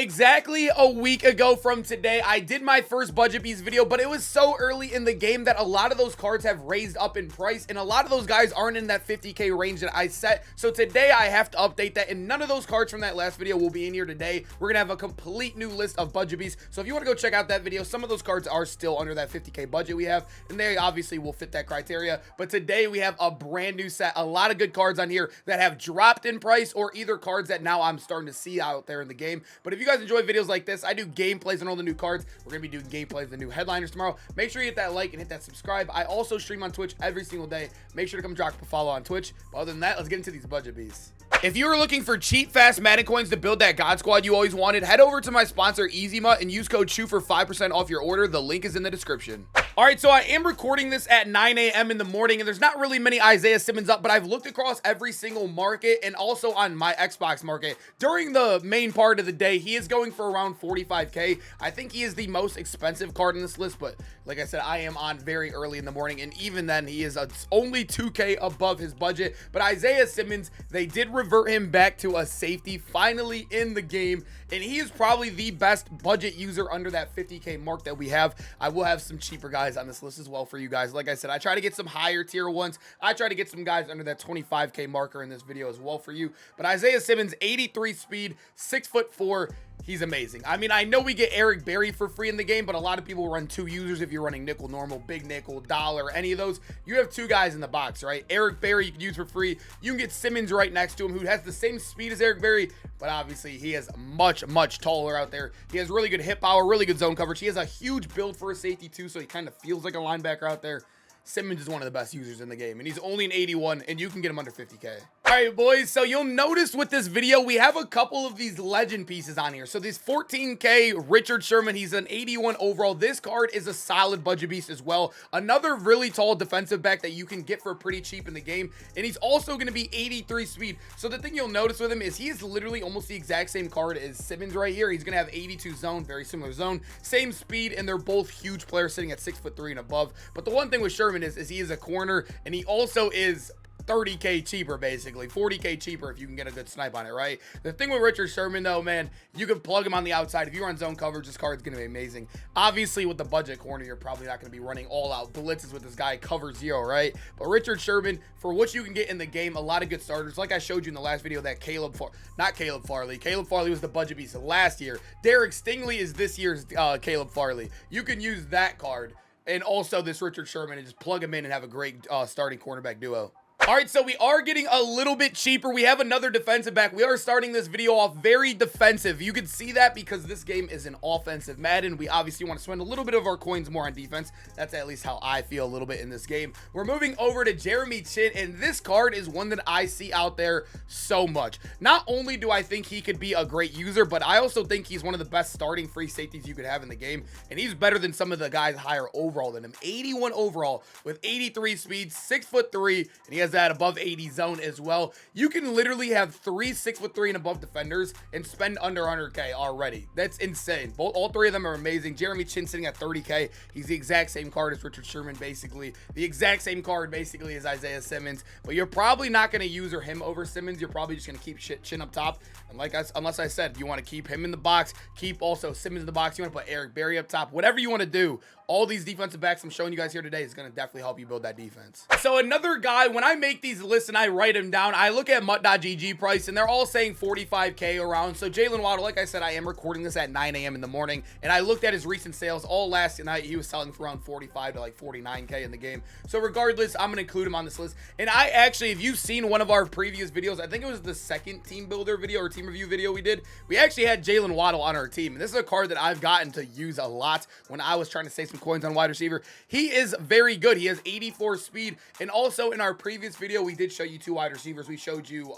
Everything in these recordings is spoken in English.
Exactly a week ago from today, I did my first budget piece video, but it was so early in the game that a lot of those cards have raised up in price, and a lot of those guys aren't in that 50k range that I set. So today I have to update that, and none of those cards from that last video will be in here today. We're gonna have a complete new list of budget beats. So if you want to go check out that video, some of those cards are still under that 50k budget we have, and they obviously will fit that criteria. But today we have a brand new set, a lot of good cards on here that have dropped in price, or either cards that now I'm starting to see out there in the game. But if you guys enjoy videos like this, I do gameplays on all the new cards. We're gonna be doing gameplays of the new headliners tomorrow. Make sure you hit that like and hit that subscribe. I also stream on Twitch every single day. Make sure to come drop a follow on Twitch. But other than that, let's get into these budget beats. If you were looking for cheap, fast Madden coins to build that God Squad you always wanted, head over to my sponsor, EasyMut, and use code CHU for 5% off your order. The link is in the description. All right, so I am recording this at 9 a.m. in the morning, and there's not really many Isaiah Simmons up, but I've looked across every single market and also on my Xbox market. During the main part of the day, he is going for around 45k. I think he is the most expensive card in this list, but like I said, I am on very early in the morning, and even then, he is only 2k above his budget. But Isaiah Simmons, they did revert him back to a safety finally in the game, and he is probably the best budget user under that 50k mark that we have. I will have some cheaper guys on this list as well for you guys. Like I said, I try to get some higher tier ones. I try to get some guys under that 25k marker in this video as well for you. But Isaiah Simmons, 83 speed, 6'4". He's amazing. I mean, I know we get Eric Berry for free in the game, but a lot of people run two users. If you're running nickel, normal, big nickel, dollar, any of those, you have two guys in the box, right? Eric Berry you can use for free. You can get Simmons right next to him, who has the same speed as Eric Berry, but obviously he is much taller out there. He has really good hit power, really good zone coverage. He has a huge build for a safety too, so he kind of feels like a linebacker out there. Simmons is one of the best users in the game, and he's only an 81, and you can get him under 50k. All right, boys, so you'll notice with this video, we have a couple of these legend pieces on here. So this 14k Richard Sherman, he's an 81 overall. This card is a solid budget beast as well. Another really tall defensive back that you can get for pretty cheap in the game, and he's also going to be 83 speed. So the thing you'll notice with him is he is literally almost the exact same card as Simmons right here. He's going to have 82 zone, very similar zone, same speed, and they're both huge players sitting at 6'3" and above. But the one thing with Sherman is he is a corner, and he also is 30k cheaper, basically 40k cheaper if you can get a good snipe on it, right? The thing with Richard Sherman though, man, you can plug him on the outside. If you run zone coverage, this card's gonna be amazing. Obviously with the budget corner, you're probably not gonna be running all out blitzes with this guy, cover zero, right? But Richard Sherman, for what you can get in the game, a lot of good starters. Like I showed you in the last video, that Caleb Farley was the budget beast last year. Derek Stingley is this year's Caleb Farley. You can use that card and also this Richard Sherman and just plug him in and have a great starting cornerback duo. All right, so we are getting a little bit cheaper. We have another defensive back. We are starting this video off very defensive. You can see that because this game is an offensive Madden. We obviously want to spend a little bit of our coins more on defense. That's at least how I feel a little bit in this game. We're moving over to Chinn, and this card is one that I see out there so much. Not only do I think he could be a great user, but I also think he's one of the best starting free safeties you could have in the game, and he's better than some of the guys higher overall than him. 81 overall with 83 speed, 6'3", and he has that above 80 zone as well. You can literally have 3 6'3" and above defenders and spend under 100k already. That's insane. All three of them are amazing. Chinn sitting at 30k. He's the exact same card as Richard Sherman, basically. The exact same card, basically, as Isaiah Simmons. But you're probably not going to use him over Simmons. You're probably just going to keep Chinn up top. And unless I said, you want to keep him in the box, keep also Simmons in the box. You want to put Eric Berry up top. Whatever you want to do. All these defensive backs I'm showing you guys here today is going to definitely help you build that defense. So another guy, when I make these lists and I write them down, I look at MUT.GG price, and they're all saying 45k around. So Jalen Waddle, like I said, I am recording this at 9 a.m. in the morning, and I looked at his recent sales all last night. He was selling for around 45 to like 49k in the game. So regardless, I'm going to include him on this list. And I actually, if you've seen one of our previous videos, I think it was the second team builder video or team review video we did, we actually had Jalen Waddle on our team. And this is a card that I've gotten to use a lot when I was trying to save some coins on wide receiver. He is very good. He has 84 speed, and also in our previous video we did show you two wide receivers. We showed you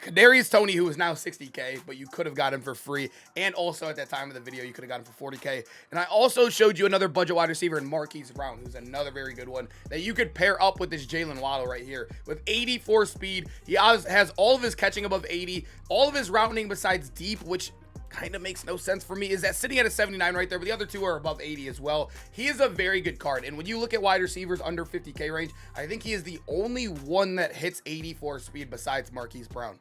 Kadarius Toney, who is now 60k, but you could have got him for free, and also at that time of the video you could have got him for 40k. And I also showed you another budget wide receiver in Marquise Brown, who's another very good one that you could pair up with this Jalen Waddle right here with 84 speed. He has all of his catching above 80, all of his routing besides deep, which kind of makes no sense for me, is that sitting at a 79 right there, but the other two are above 80 as well. He is a very good card, and when you look at wide receivers under 50k range, I think he is the only one that hits 84 speed besides Marquise Brown.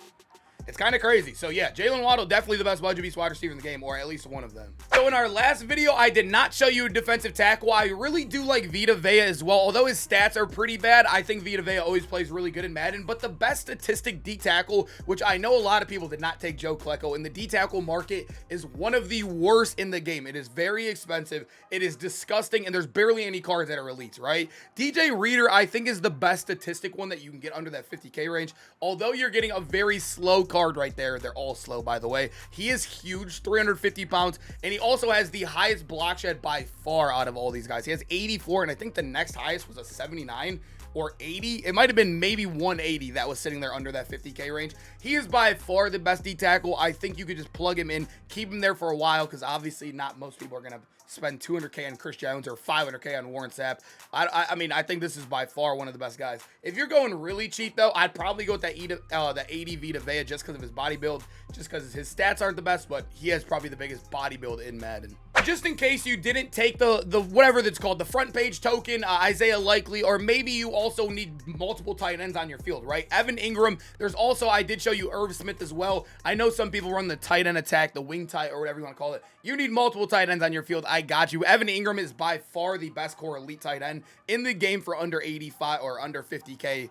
It's kind of crazy. So yeah, Jalen Waddle, definitely the best budget beast wide receiver in the game, or at least one of them. So in our last video, I did not show you a defensive tackle. I really do like Vita Vea as well. Although his stats are pretty bad, I think Vita Vea always plays really good in Madden. But the best statistic D tackle, which I know a lot of people did not take Joe Klecko, in the D tackle market is one of the worst in the game. It is very expensive. It is disgusting, and there's barely any cards that are elites, right? DJ Reader, I think, is the best statistic one that you can get under that 50K range. Although you're getting a very slow card right there. They're all slow, by the way. He is huge, 350 pounds, and he also has the highest block shed by far out of all these guys. He has 84, and I think the next highest was a 79 or 80. It might have been maybe 180 that was sitting there under that 50K range. He is by far the best D tackle. I think you could just plug him in, keep him there for a while, because obviously not most people are going to spend 200K on Chris Jones or 500K on Warren Sapp. I mean, I think this is by far one of the best guys. If you're going really cheap, though, I'd probably go with that 80 Vita Vea just because of his body build, just because his stats aren't the best, but he has probably the biggest body build in Madden. Just in case you didn't take the whatever that's called, the front page token, Isaiah Likely, or maybe you also need multiple tight ends on your field, right? Evan Ingram. There's also, I did show you Irv Smith as well. I know some people run the tight end attack, the wing tight, or whatever you want to call it. You need multiple tight ends on your field. I got you. Evan Ingram is by far the best core elite tight end in the game for under 85 or under 50K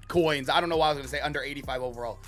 coins. I don't know why I was going to say under 85 overall.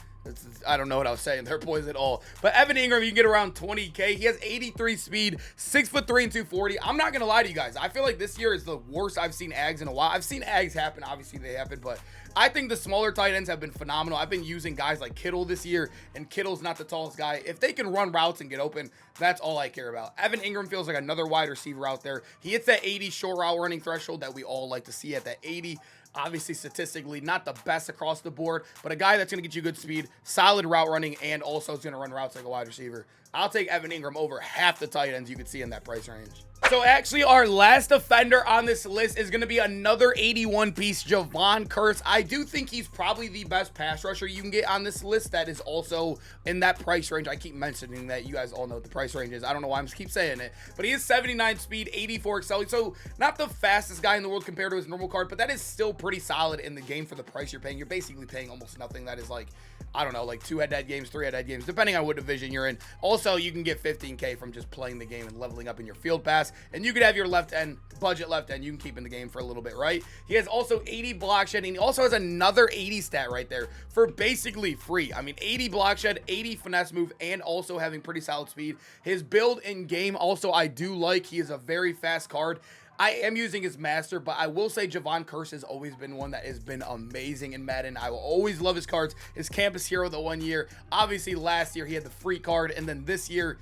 I don't know what I was saying there, boys, at all. But Evan Ingram, you can get around 20K. He has 83 speed, 6'3" and 240. I'm not going to lie to you guys. I feel like this year is the worst I've seen Ags in a while. I've seen Ags happen. Obviously, they happen. But I think the smaller tight ends have been phenomenal. I've been using guys like Kittle this year, and Kittle's not the tallest guy. If they can run routes and get open, that's all I care about. Evan Ingram feels like another wide receiver out there. He hits that 80 short route running threshold that we all like to see at that 80. Obviously, statistically, not the best across the board, but a guy that's going to get you good speed, solid route running, and also is going to run routes like a wide receiver. I'll take Evan Ingram over half the tight ends you could see in that price range. So actually, our last offender on this list is going to be another 81 piece Javon Curse. I do think he's probably the best pass rusher you can get on this list that is also in that price range. I keep mentioning that. You guys all know what the price range is. I don't know why I'm just keep saying it, but he is 79 speed, 84 accel. So not the fastest guy in the world compared to his normal card, but that is still pretty solid in the game for the price you're paying. You're basically paying almost nothing. That is like, I don't know, like 2 head-to-head games, 3 head-to-head games, depending on what division you're in. Also, you can get 15K from just playing the game and leveling up in your field pass. And you could have your left end, budget left end, you can keep in the game for a little bit, right? He has also 80 block shed, and he also has another 80 stat right there for basically free. I mean, 80 block shed, 80 finesse move, and also having pretty solid speed. His build in game also I do like. He is a very fast card. I am using his master, but I will say Javon Curse has always been one that has been amazing in Madden. I will always love his cards. His campus hero the 1 year. Obviously, last year he had the free card, and then this year,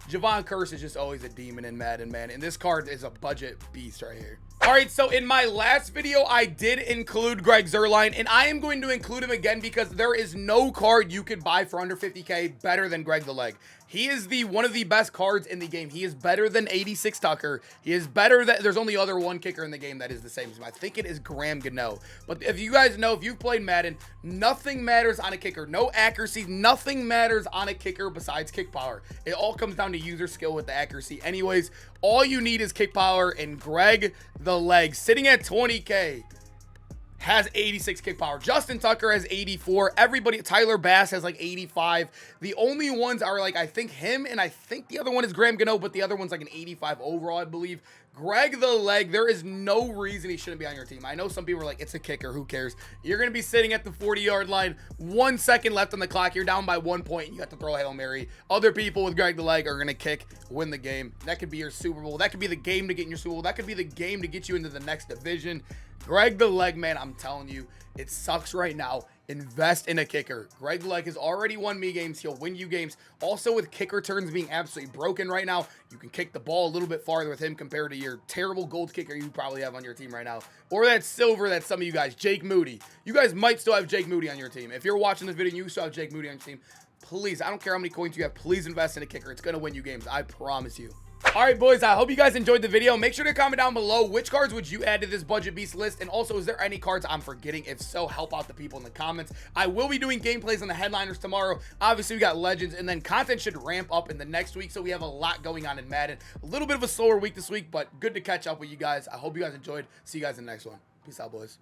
Javon Curse is just always a demon in Madden, man. And this card is a budget beast right here. All right, so in my last video, I did include Greg Zuerlein, and I am going to include him again because there is no card you could buy for under 50K better than Greg the Leg. He is one of the best cards in the game. He is better than 86 Tucker. He is better than, there's only other one kicker in the game that is the same as him. I think it is Graham Gano. But if you guys know, if you've played Madden, nothing matters on a kicker. No accuracy, nothing matters on a kicker besides kick power. It all comes down to user skill with the accuracy. Anyways, all you need is kick power, and Greg the Leg, sitting at 20K, has 86 kick power. Justin Tucker has 84. Everybody, Tyler Bass has like 85. The only ones are like, I think him, and I think the other one is Graham Gano, but the other one's like an 85 overall, I believe. Greg the Leg, there is no reason he shouldn't be on your team. I know some people are like, it's a kicker, who cares? You're going to be sitting at the 40-yard line, 1 second left on the clock. You're down by 1 point, and you have to throw a Hail Mary. Other people with Greg the Leg are going to kick, win the game. That could be your Super Bowl. That could be the game to get in your Super Bowl. That could be the game to get you into the next division. Greg the Leg, man, I'm telling you, it sucks right now. Invest in a kicker. Greg the Leg has already won me games. He'll win you games. Also, with kick returns being absolutely broken right now, you can kick the ball a little bit farther with him compared to your terrible gold kicker you probably have on your team right now. Or that silver that some of you guys, Jake Moody. You guys might still have Jake Moody on your team. If you're watching this video and you still have Jake Moody on your team, please, I don't care how many coins you have, please invest in a kicker. It's going to win you games. I promise you. All right, boys, I hope you guys enjoyed the video. Make sure to comment down below which cards would you add to this budget beast list, and also, is there any cards I'm forgetting? If so, help out the people in the comments. I will be doing gameplays on the headliners tomorrow. Obviously, we got legends, and then content should ramp up in the next week, so we have a lot going on in Madden. A little bit of a slower week this week, but good to catch up with you guys. I hope you guys enjoyed. See you guys in the next one. Peace out, boys.